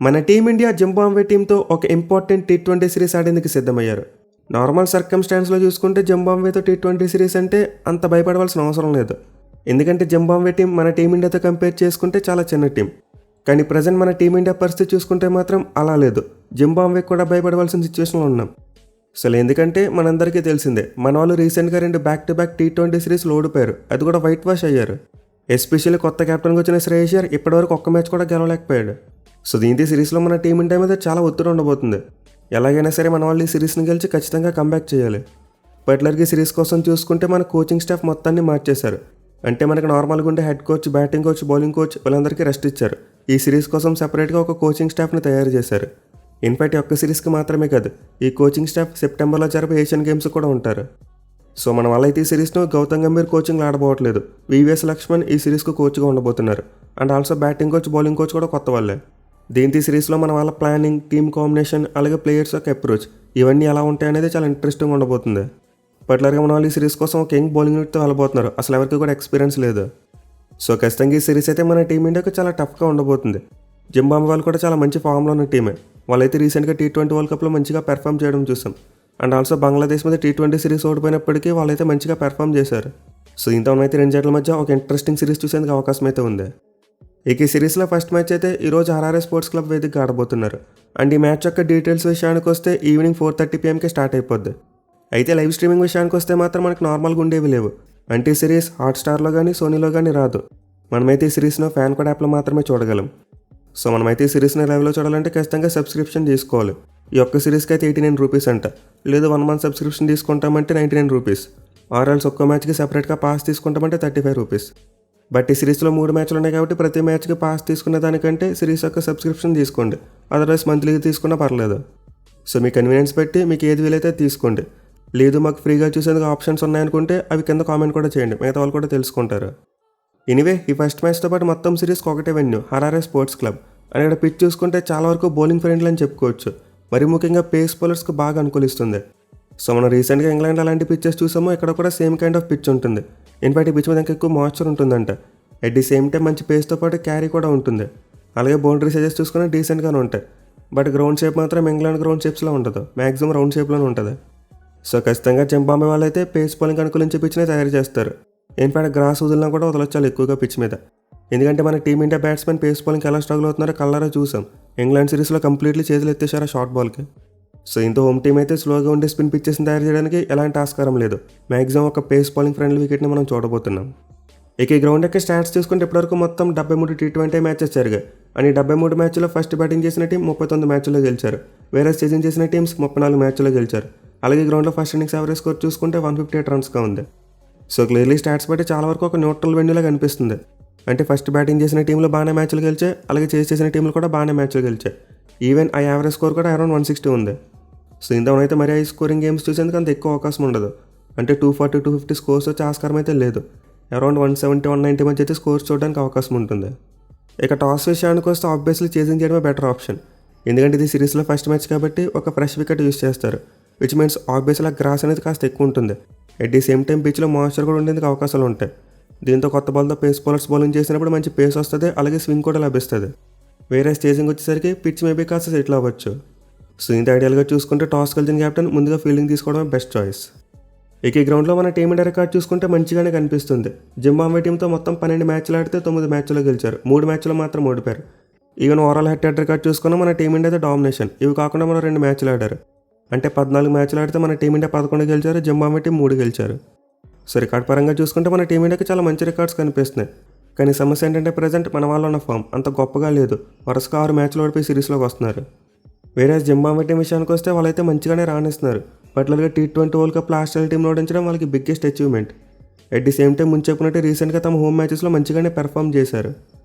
మన team India Zimbabwe టీంతో ఒక ఇంపార్టెంట్ టీ20 సిరీస్ ఆడేందుకు సిద్ధమయ్యారు. నార్మల్ సర్కమ్స్టాన్స్లో చూసుకుంటే జింబాబ్వేతో టీ20 సిరీస్ అంటే అంత భయపడవలసిన అవసరం లేదు. ఎందుకంటే జింబాబ్వే టీం మన టీమిండియాతో కంపేర్ చేసుకుంటే చాలా చిన్న టీం. కానీ ప్రజెంట్ మన టీమిండియా పరిస్థితి చూసుకుంటే మాత్రం అలా లేదు. జింబాబ్వే కూడా భయపడవలసిన సిచ్యువేషన్లో ఉన్నాం. అసలు ఎందుకంటే మనందరికీ తెలిసిందే, మన వాళ్ళు రీసెంట్గా 2 బ్యాక్-టు-బ్యాక్ టీ20 సిరీస్లో ఓడిపోయారు. అది కూడా వైట్ వాష్ అయ్యారు. ఎస్పెషల్లీ కొత్త కెప్టెన్గా వచ్చిన శ్రేయస్ అయ్యర్ ఇప్పటివరకు ఒక్క మ్యాచ్ కూడా గెలవలేకపోయాడు. సో దీంతో సిరీస్లో మన టీమిండియా మీద చాలా ఒత్తిడి ఉండబోతుంది. ఎలాగైనా సరే మన వాళ్ళు ఈ సిరీస్ని గెలిచి ఖచ్చితంగా కంబ్యాక్ చేయాలి. పర్టికులర్గా సిరీస్ కోసం చూసుకుంటే మన కోచింగ్ స్టాఫ్ మొత్తాన్ని మార్చేశారు. అంటే మనకి నార్మల్గా ఉండే head coach, batting coach, bowling coach వీళ్ళందరికీ రెస్ట్ ఇచ్చారు. ఈ సిరీస్ కోసం సెపరేట్గా ఒక కోచింగ్ స్టాఫ్ని తయారు చేశారు. ఇన్ఫాక్ట్ ఒక్క సిరీస్కి మాత్రమే కాదు, ఈ కోచింగ్ స్టాఫ్ సెప్టెంబర్లో జరిపే ఏషియన్ గేమ్స్ కూడా ఉంటారు. సో మన వల్ల అయితే ఈ సిరీస్ను గౌతమ్ గంభీర్ కోచింగ్ ఆడబోవట్లేదు. వివిఎస్ లక్ష్మణ్ ఈ సిరీస్కు కోచ్గా ఉండబోతున్నారు. And also batting coach, bowling coach కూడా కొత్త వాళ్ళే. దీంతో ఈ సిరీస్లో మన వాళ్ళ ప్లానింగ్, టీమ్ కాంబినేషన్, అలాగే ప్లేయర్స్ యొక్క అప్రోచ్ ఇవన్నీ ఎలా ఉంటాయనేది చాలా ఇంట్రెస్టింగ్ ఉండబోతుంది. పర్టికులర్గా మన వాళ్ళు ఈ సిరీస్ కోసం ఒక యంగ్ బౌలింగ్ యూనిట్తో వెళ్ళబోతున్నారు. అసలు ఎవరికి కూడా ఎక్స్పీరియన్స్ లేదు. సో ఖచ్చితంగా ఈ సిరీస్ అయితే మన టీమిండియాకు చాలా టఫ్గా ఉండబోతుంది. జింబాబ్వే వాళ్ళు కూడా చాలా మంచి ఫామ్లో ఉన్న టీమే. వాళ్ళైతే రీసెంట్గా టీ20 వరల్డ్ కప్లో మంచిగా పెర్ఫామ్ చేయడం చూసాం. అండ్ ఆల్సో బంగ్లాదేశ్ మీద టీ20 సిరీస్ ఓడిపోయినప్పటికీ వాళ్ళైతే మంచిగా పెర్ఫామ్ చేశారు. సో దీంతో అయితే రెండు జట్ల మధ్య ఒక ఇంట్రెస్టింగ్ సిరీస్ చూసేందుకు అవకాశం అయితే ఉంది. ఇక ఈ సిరీస్లో ఫస్ట్ మ్యాచ్ అయితే ఈరోజు ఆర్ఆర్ఏ స్పోర్ట్స్ క్లబ్ వేదికగా ఆడబోతున్నారు. అండ్ ఈ మ్యాచ్ యొక్క డీటెయిల్స్ విషయానికి వస్తే ఈవినింగ్ 4:30 PM స్టార్ట్ అయిపోద్ది. అయితే లైవ్ స్ట్రీమింగ్ విషయానికి వస్తే మాత్రం మనకు నార్మల్గా ఉండేవి లేవు. అంటే ఈ సిరీస్ హాట్స్టార్లో కానీ సోనీలో కానీ రాదు. మనమైతే ఈ సిరీస్ను ఫ్యాన్ కోడ్ యాప్లో మాత్రమే చూడగలం. సో మనమైతే ఈ సిరీస్ని లైవ్లో చూడాలంటే ఖచ్చితంగా సబ్స్క్రిప్షన్ తీసుకోవాలి. ఈ ఒక్క సిరీస్కి అయితే 89 రూపీస్ అంట. లేదు 1 month సబ్స్క్రిప్షన్ తీసుకుంటామంటే 99 రూపీస్. ఆర్ఎల్స్ ఒక్క మ్యాచ్కి సెపరేట్గా పాస్ తీసుకుంటామంటే 35 రూపీస్. బట్ ఈ సిరీస్లో 3 మ్యాచ్లు ఉన్నాయి కాబట్టి ప్రతి మ్యాచ్కి పాస్ తీసుకునే దానికంటే సిరీస్ యొక్క సబ్స్క్రిప్షన్ తీసుకోండి. అదర్వైజ్ మంత్లీకి తీసుకున్నా పర్లేదు. సో మీ కన్వీనియన్స్ పెట్టి మీకు ఏది వీలైతే తీసుకోండి. లేదు మాకు ఫ్రీగా చూసేందుకు ఆప్షన్స్ ఉన్నాయనుకుంటే అవి కింద కామెంట్ కూడా చేయండి, మిగతా వాళ్ళు కూడా తెలుసుకుంటారు. ఎనీవే ఈ ఫస్ట్ మ్యాచ్తో పాటు మొత్తం సిరీస్కి ఒకటే వెన్యూ, ఆర్ఆర్ఏ స్పోర్ట్స్ క్లబ్. అని ఇక్కడ పిచ్ చూసుకుంటే చాలా వరకు బౌలింగ్ ఫ్రెండ్లీ అని చెప్పుకోవచ్చు. మరి ముఖ్యంగా పేస్ బౌలర్స్కి బాగా అనుకూలిస్తుంది. సో మనం రీసెంట్గా ఇంగ్లాండ్ అలాంటి పిచ్చెస్ చూసామో, ఇక్కడ కూడా సేమ్ కైండ్ ఆఫ్ పిచ్ ఉంటుంది. ఇన్ఫాక్ట్ ఈ పిచ్ మీద ఇంకా ఎక్కువ మాయిశ్చర్ ఉంటుందంట. అట్ ది సేమ్ టైం మంచి పేస్తో పాటు క్యారీ కూడా ఉంటుంది. అలాగే బౌండరీ సైజెస్ చూసుకుని డీసెంట్గానే ఉంటాయి. బట్ గ్రౌండ్ షేప్ మాత్రం ఇంగ్లాండ్ గ్రౌండ్ షేప్స్లో ఉండదు, మ్యాక్సిమం రౌండ్ షేప్లోనే ఉంటుంది. సో ఖచ్చితంగా జింబాబ్వే వాళ్ళైతే పేస్ బౌలింగ్ అనుకూలించే పిచ్నే తయారు చేస్తారు. ఇన్ఫాక్ట్ గ్రాస్ వదిలినా కూడా వదలొచ్చాలి ఎక్కువగా పిచ్ మీద. ఎందుకంటే మన టీమిండియా బ్యాట్స్మెన్ పేస్ బౌలింగ్కి ఎలా స్ట్రగుల్ అవుతున్నారో కలరా చూసాం. ఇంగ్లాండ్ సిరీస్లో కంప్లీట్లీ చేతులు ఎత్తేశారు షార్ట్ బాల్కి. సో ఇంత హోమ్ టీం అయితే స్లోగా ఉండే స్పిన్ పిచ్చెస్ని తయారు చేయడానికి ఎలాంటి ఆస్కారం లేదు. మ్యాక్సిమం ఒక పేస్ బౌలింగ్ ఫ్రెండ్లీ వికెట్ని మనం చూడబోతున్నాం. ఇక ఈ గ్రౌండ్ యొక్క స్టాట్స్ చూసుకుంటే ఇప్పటివరకు మొత్తం 73 టీ20 మ్యాచెస్ జరిగాయి. అని 73 మ్యాచ్లో ఫస్ట్ బ్యాటింగ్ చేసిన టీం 39 మ్యాచ్లో గెలిచారు. వేరే చేజింగ్ చేసిన టీమ్స్ 34 మ్యాచ్లో గెలిచారు. అలాగే గ్రౌండ్లో ఫస్ట్ ఇన్నింగ్స్ యావరేజ్ స్కోర్ చూసుకుంటే 158 రన్స్గా ఉంది. సో క్లియర్లీ స్టాట్స్ బట్టి చాలా వరకు ఒక న్యూట్రల్ వెన్యూలా కనిపిస్తుంది. అంటే ఫస్ట్ బ్యాటింగ్ చేసిన టీంలో బాగానే మ్యాచ్లు గెలిచాయి, అలాగే చేసిన టీంలు కూడా బాగానే మ్యాచ్లు గెలిచాయి. ఈవెన్ ఆ యావరేజ్ స్కోర్ కూడా అరౌండ్ 160 ఉంది. సో ఇంతవరకు మరి హై స్కోరింగ్ గేమ్స్ చూసేందుకు అంత ఎక్కువ అవకాశం ఉండదు. అంటే 240, 250 స్కోర్స్ వచ్చే ఆస్కారం అయితే లేదు. అరౌండ్ 170, 190 మధ్య అయితే స్కోర్స్ చూడడానికి అవకాశం ఉంటుంది. ఇక టాస్ విషయానికి వస్తే ఆబ్వియస్లీ చేజింగ్ చేయడమే బెటర్ ఆప్షన్. ఎందుకంటే ఇది సిరీస్లో ఫస్ట్ మ్యాచ్ కాబట్టి ఒక ఫ్రెష్ వికెట్ యూస్ చేస్తారు. విచ్ మీన్స్ ఆబ్వియస్లీ గ్రాస్ అనేది కాస్త ఎక్కువ ఉంటుంది. అట్ ది సేమ్ టైం పిచ్లో మాయిశ్చర్ కూడా ఉండేందుకు అవకాశాలు ఉంటాయి. దీంతో కొత్త బాల్తో పేస్ బౌలర్స్ బౌలింగ్ చేసినప్పుడు మంచి పేస్ వస్తుంది, అలాగే స్వింగ్ కూడా లభిస్తుంది. వేరే స్టేజింగ్ వచ్చేసరికి పిచ్ మేబీ కాస్త సెటిల్ అవ్వచ్చు. సో ఇంత ఐడియల్గా చూసుకుంటే టాస్ గెలిచిన కెప్టెన్ ముందుగా ఫీల్డింగ్ తీసుకోవడమే బెస్ట్ చాయిస్. ఇక ఈ గ్రౌండ్లో మన టీమిండియా రికార్డ్ చూసుకుంటే మంచిగానే కనిపిస్తుంది. జింబాబ్వే టీంతో మొత్తం 12 మ్యాచ్లు ఆడితే 9 మ్యాచ్లో గెలిచారు, 3 మ్యాచ్లో మాత్రం ఓడిపోయారు. ఈవెన్ ఓవరాల్ హెడ్ రికార్డ్ చూసుకున్నా మన టీమిండియా డామినేషన్. ఇవి కాకుండా మనం 2 మ్యాచ్లు ఆడారు. అంటే 14 మ్యాచ్లు ఆడితే మన టీమిండియా 11 గెలిచారు, జింబాబ్వే టీం 3 గెలిచారు. సో రికార్డ్ పరంగా చూసుకుంటే మన టీమిండియాకి చాలా మంచి రికార్డ్స్ కనిపిస్తున్నాయి. కానీ సమస్య ఏంటంటే ప్రజెంట్ మన వాళ్ళు ఉన్న ఫామ్ అంత గొప్పగా లేదు. వరుసగా 6 మ్యాచ్లు ఓడిపోయి సిరీస్లోకి వస్తున్నారు. వేరే జింబాబ్వే టీం విషయానికి వస్తే వాళ్ళైతే మంచిగానే రాణిస్తున్నారు. పర్టికులర్గా టీ20 వరల్డ్ కప్లో ఆస్ట్రేలియా టీంలో ఓడించడం వాళ్ళకి biggest achievement. At the same time ముందు చెప్పినట్టు రీసెంట్గా తమ హోమ్ మ్యాచెస్లో మంచిగానే పెర్ఫామ్ చేశారు.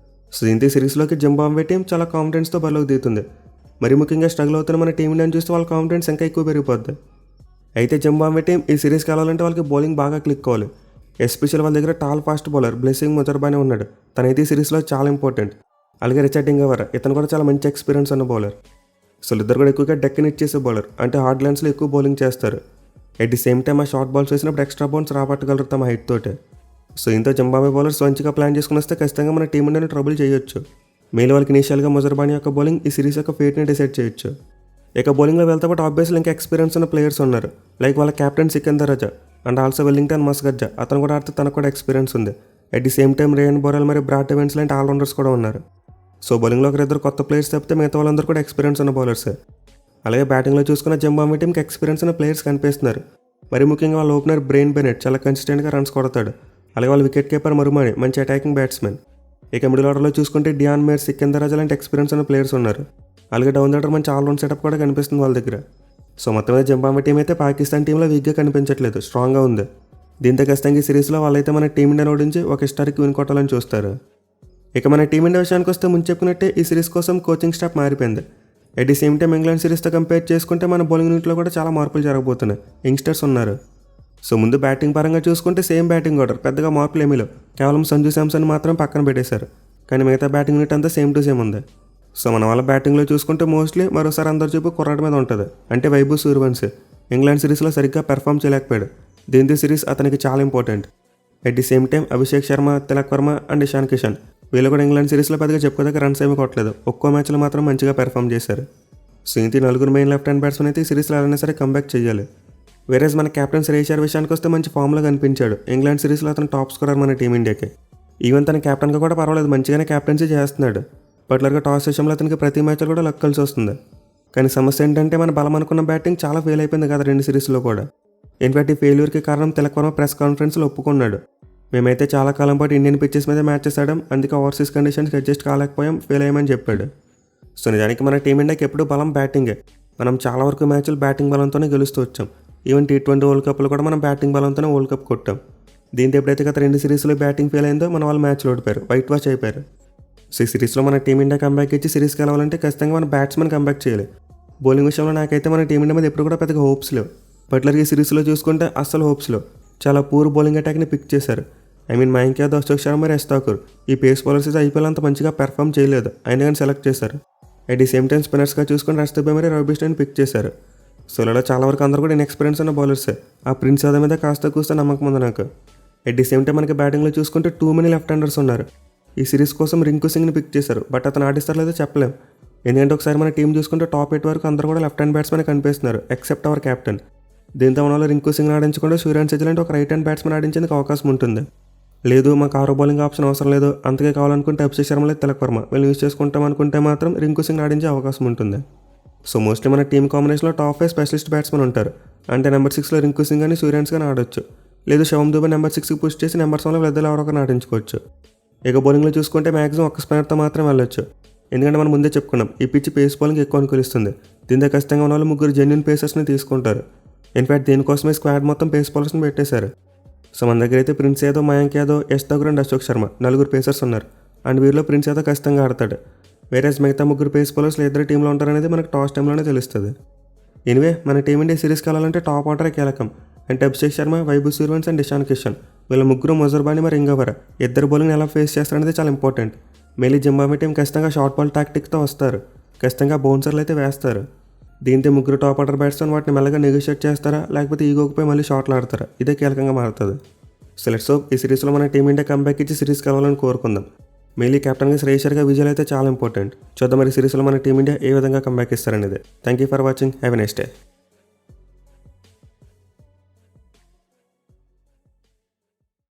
సో దీంతో సిరీస్లోకి జింబాబ్వే టీం చాలా కాన్ఫిడెన్స్తో బరిలోకి దిగుతుంది. మరి ముఖ్యంగా స్ట్రగుల్ అవుతున్న మన టీంని చూస్తే వాళ్ళ కాన్ఫిడెన్స్ ఇంకా ఎక్కువ పెరిగిపోద్ది. అయితే జింబాబ్వే టీం ఈ సిరీస్కి వెళ్ళాలంటే వాళ్ళకి బౌలింగ్ బాగా క్లిక్ అవ్వాలి. ఎస్పెషల్ వాళ్ళ దగ్గర టాల్ ఫాస్ట్ బౌలర్ బ్లెస్సింగ్ ముజర్బానే ఉన్నాడు. తనైతే ఈ సిరీస్లో చాలా ఇంపార్టెంట్. అలాగే రిచర్డ్ డింగవర్, ఇతను కూడా చాలా మంచి ఎక్స్పీరియన్స్ ఉన్న బౌలర్. సో ఇద్దరు కూడా ఎక్కువగా డెక్కని ఇచ్చేసే బౌలర్, అంటే హార్డ్ లైన్స్లో ఎక్కువ బౌలింగ్ చేస్తారు. అట్ ది సేమ్ టైం ఆ షార్ట్ బాల్స్ వేసినప్పుడు ఎక్స్ట్రా బౌన్స్ రాబట్టగలరు తమ హైట్ తోటే. సో ఇంత జింబాబ్వే బౌలర్స్ మంచిగా ప్లాన్ చేసుకుని వస్తే ఖచ్చితంగా మన టీం ఇండియాని ట్రబుల్ చేయొచ్చు. మెయిల్ వాళ్ళకి ఇనీషియల్గా ముజర్బానీ యొక్క బౌలింగ్ ఈ సిరీస్ యొక్క ఫేట్ని డిసైడ్ చేయొచ్చు. ఇక బౌలింగ్లో వెళ్తే పాటు ఆబ్వియస్లీ ఇంకా ఎక్స్పీరియన్స్ ఉన్న ప్లేయర్స్ ఉన్నారు. లైక్ వాళ్ళ captain Sikandar Raza and also Wellington Masakadza, అతను కూడా ఆడితే తనకు కూడా ఎక్స్పీరియన్స్ ఉంది. At the same time Ryan Burl మరియు బ్రాడ్ ఎవెన్స్ లాంటి ఆల్రౌండర్స్ కూడా ఉన్నారు. సో బౌలింగ్లో ఒకరిద్దరు కొత్త ప్లేయర్స్ తప్పితే మిగతా వాళ్ళందరూ కూడా ఎక్స్పీరియన్స్ ఉన్న బౌలర్సే. అలాగే బ్యాటింగ్లో చూసుకున్న జింబాబ్వే టీంకి ఎక్స్పీరియన్స్ ఉన్న ప్లేయర్స్ కనిపిస్తున్నారు. మరి ముఖ్యంగా వాళ్ళ ఓపెనర్ బ్రెయిన్ బెనెట్ చాలా కన్సిస్టెంట్గా రన్స్ కొడతాడు. అలాగే వాళ్ళ వికెట్ కీపర్ మరుమాణి మంచి అటాకింగ్ బ్యాట్స్మెన్. ఇక మిడిల్ ఆర్డర్లో చూసుకుంటే డియాన్ మేర్, సికందర్ రాజా లాంటి ఎక్స్పీరియన్స్ ఉన్న ప్లేయర్స్ ఉన్నారు. అలాగే డౌన్ ఆర్డర్ మంచి ఆల్రౌండ్ సెటప్ కూడా కనిపిస్తుంది వాళ్ళ దగ్గర. సో మొత్తం మీద జింబాబ్వే టీం అయితే పాకిస్తాన్ టీంలో వీక్గా కనిపించట్లేదు, స్ట్రాంగ్గా ఉంది. దీంతో ఖచ్చితంగా ఈ సిరీస్లో వాళ్ళైతే మన టీమిండియాని ఓడించి ఒక హిస్టారిక్ విన్ కొట్టాలని చూస్తారు. ఇక మన టీమిండియా విషయానికి వస్తే ముందు చెప్పినట్టే ఈ సిరీస్ కోసం కోచింగ్ స్టాఫ్ మారిపోయింది. At the same time England సిరీస్తో కంపేర్ చేసుకుంటే మన బౌలింగ్ యూనిట్లో కూడా చాలా మార్పులు జరగబోతున్నాయి. యంగ్స్టర్స్ ఉన్నారు. సో ముందు బ్యాటింగ్ పరంగా చూసుకుంటే సేమ్ బ్యాటింగ్ ఆర్డర్, పెద్దగా మార్పులు ఏమీ లేవు. కేవలం సంజు శాంసన్ మాత్రం పక్కన పెట్టేశారు. కానీ మిగతా బ్యాటింగ్ యూనిట్ అంతా సేమ్ టు సేమ్ ఉంది. సో మన వాళ్ళ బ్యాటింగ్లో చూసుకుంటే మోస్ట్లీ మరోసారి అందరు చూపు కుర్రాడి మీద ఉంటుంది. అంటే వైభవ్ సూర్యవంశీ ఇంగ్లాండ్ సిరీస్లో సరిగ్గా పెర్ఫామ్ చేయలేకపోయాడు. దీంతో సిరీస్ అతనికి చాలా important. At the same time Abhishek Sharma, Tilak Varma and Ishan Kishan వీళ్ళు కూడా ఇంగ్లాండ్ సిరీస్లో పెద్దగా చెప్పుకోదగ్గ రన్స్ ఏమీ కొట్టలేదు. ఒక్కో మ్యాచ్లో మాత్రం మంచిగా పెర్ఫామ్ చేశారు. సో ఇంత నలుగురు మెయిన్ లెఫ్ట్ హ్యాండ్ బ్యాట్స్మెన్ అయితే ఈ సిరీస్లో ఎలా సరే కంబ్యాక్ చేయాలి. వేరేజ్ మన కెప్టెన్ శ్రేయస్ అయ్యర్ విషయానికి వస్తే మంచి ఫామ్లో కనిపించాడు. ఇంగ్లాండ్ సిరీస్లో అతను టాప్ స్కోరర్ మన టీమిండియాకి. ఈవెన్ తన కెప్టెన్గా కూడా పర్వాలేదు, మంచిగానే కెప్టెన్సీ చేస్తున్నాడు. పర్టికులర్గా టాస్ విషయంలో అతనికి ప్రతి మ్యాచ్లో కూడా లక్ కలిసి వస్తుంది. కానీ సమస్య ఏంటంటే మన బలం అనుకున్న బ్యాటింగ్ చాలా ఫెయిల్ అయిపోయింది కదా రెండు సిరీస్లో కూడా. ఇన్ఫాక్ట్ ఈ ఫెయిల్యూర్కి కారణం తిలక్ వర్మ ప్రెస్ కాన్ఫరెన్స్లో ఒప్పుకున్నాడు. మేమైతే చాలా కాలం పాటు ఇండియన్ పిచ్చెస్ మీద మ్యాచెస్ ఆడాం, అందుకే ఓవర్సీస్ కండిషన్స్కి అడ్జస్ట్ కాలేకపోయాం, ఫెయిల్ అయ్యామని చెప్పాడు. సో నిజానికి మన టీమిండియాకి ఎప్పుడు బలం బ్యాటింగే. మనం చాలా వరకు మ్యాచ్లు బ్యాటింగ్ బలంతోనే గెలుస్తూ వచ్చాం. ఈవెన్ T20 వరల్డ్ కప్లో కూడా మనం బ్యాటింగ్ బలంతోనే వరల్డ్ కప్ కొట్టాం. దీంతో ఎప్పుడైతే గత రెండు సిరీస్లో బ్యాటింగ్ ఫెయిల్ అయిందో మన వాళ్ళు మ్యాచ్లో ఓడిపోయారు, వైట్ వాష్ అయిపోయారు. సో ఈ సిరీస్లో మన టీమిండియా కంబ్యాక్ ఇచ్చి సిరీస్ గెలవాలంటే ఖచ్చితంగా మన బ్యాట్స్మెన్ కంబ్యాక్ చేయాలి. బౌలింగ్ విషయంలో నాకైతే మన టీమిండియా మీద ఎప్పుడు కూడా పెద్దగా హోప్స్ లేవు. పర్టికులర్గా ఈ సిరీస్లో చూసుకుంటే అస్సలు హోప్స్ లేవు. చాలా పూర్ బౌలింగ్ అటాక్ని పిక్ చేశారు. మయాంక్ యాదవ్, అశోక్ శర్మ, యశ్ ఠాకూర్ ఈ పేస్ బౌలర్స్ అయితే ఐపీఎల్ అంత మంచిగా పెర్ఫామ్ చేయలేదు, అయినా కానీ సెలెక్ట్ చేశారు. అట్ ది సేమ్ టైం స్పిన్నర్స్గా చూసుకుని రషదీప్ మరి రవి బిష్ణోయిని పిక్ చేశారు. సో ఇలా చాలా వరకు అందరూ కూడా ఇన్ఎక్స్పీరియన్స్ ఉన్న బౌలర్సే. ఆ ప్రిన్స్ యాదవ్ మీద కాస్త కూస్తే నమ్మకం ఉంది నాకు. అట్ ది సేమ్ టైం మనకి బ్యాటింగ్లో చూసుకుంటే టూ మెనీ లెఫ్ట్ హ్యాండర్స్ ఉన్నారు. ఈ సిరీస్ కోసం రింకు సింగ్ని పిక్ చేశారు, బట్ అతను ఆడిస్తారో లేదో చెప్పలేం. ఎందుకంటే ఒకసారి మన టీం చూసుకుంటే టాప్ 8 వరకు అందరూ కూడా లెఫ్ట్ హ్యాండ్ బ్యాట్స్మెన్ కనిపిస్తున్నారు, ఎక్సెప్ట్ అవర్ కెప్టెన్. దీంతో మన వాళ్ళు రింకు సింగ్ ఆడించకుండా సూర్యాన్ సెజ్జల్ అంటే ఒక రైట్ హ్యాండ్ బ్యాట్స్మెన్ ఆడించేందుకు అవకాశం ఉంటుంది. లేదు మాకు ఆరో బౌలింగ్ ఆప్షన్ అవసరం లేదు, అంతకే కావాలనుకుంటే అభిషేక్ శర్మ లేదు తిలక్ వర్మ వీళ్ళు యూజ్ చేసుకుంటాం అనుకుంటే మాత్రం రింకు సింగ్ ఆడించే అవకాశం ఉంటుంది. సో మోస్ట్లీ మన టీమ్ కాంబినేషన్లో టాప్ 5 స్పెషలిస్ట్ బ్యాట్స్మెన్ ఉంటారు. అంటే నెంబర్ 6లో రింకు సింగ్ కానీ సూర్యాన్స్ కానీ ఆడొచ్చు. లేదు శివం దూబే నెంబర్ 6కి పుష్ చేసి నెంబర్ 7లో పెద్దలు ఎవరొకరు ఆడించుకోవచ్చు. ఇక బౌలింగ్లో చూసుకుంటే మ్యాక్సిమం ఒక్క స్పిన్నర్తో మాత్రం వెళ్ళొచ్చు. ఎందుకంటే మనం ముందే చెప్పుకున్నాం ఈ పిచ్ పేస్ బౌలింగ్ ఎక్కువ అనుకూలిస్తుంది. దీంతో ఖచ్చితంగా ఉన్న వాళ్ళు ముగ్గురు జెన్యున్ పేసర్స్ని తీసుకుంటారు. ఇన్ఫాక్ట్ దీనికోసమే స్క్వాడ్ మొత్తం పేస్ బౌలర్స్ని పెట్టేశారు. సో మన దగ్గర అయితే ప్రిన్స్ యాదవ్, మయాంక్ యాదవ్, యశ్ ఠాకూర్ అండ్ అశోక్ శర్మ నలుగురు పేసర్స్ ఉన్నారు. అండ్ వీరిలో ప్రిన్స్ యాదవ్ ఖచ్చితంగా ఆడతాడు. వేరేస్ మిగతా ముగ్గురు పేస్ బౌలర్స్లో ఇద్దరు టీంలో ఉంటారనేది మనకు టాస్ టైంలోనే తెలుస్తుంది. ఎనివే మన టీమిండియా సిరీస్కి వెళ్ళాలంటే టాప్ ఆర్డరే కీలకం. అంటే అభిషేక్ శర్మ, వైభవ్ సూర్యవంశీ అండ్ ఇషాన్ కిషన్ వీళ్ళ ముగ్గురు ముజర్బానీ మరి ఇంగవర ఇద్దరు బౌలింగ్ ఎలా ఫేస్ చేస్తారనేది చాలా ఇంపార్టెంట్. మెయిన్లీ జింబాబ్వే టీం ఖచ్చితంగా షార్ట్ బాల్ టాక్టిక్తో వస్తారు, ఖచ్చితంగా బౌన్సర్లు అయితే వేస్తారు. దీంతో ముగ్గురు టాప్ ఆర్డర్ బ్యాట్స్మెన్ వాటిని మెల్లగా నెగోషియేట్ చేస్తారా లేకపోతే ఈగోకిపోయి మళ్ళీ షాట్లు ఆడతారా, ఇదే కీలకంగా మారుతుంది. సో లెట్స్ హోప్ ఈ సిరీస్లో మన టీమిండియా కంబ్యాక్ ఇచ్చి సిరీస్కి వెళ్ళాలని కోరుకుందాం. మెయిన్లీ కెప్టెన్గా శ్రేయస్ అయ్యర్గా విజయాలు అయితే చాలా ఇంపార్టెంట్. చూద్దాం మరి సిరీస్లో మన టీమిండియా ఏ విధంగా కంబ్యాక్ ఇస్తారనేది. Thank you for watching, have a nice day.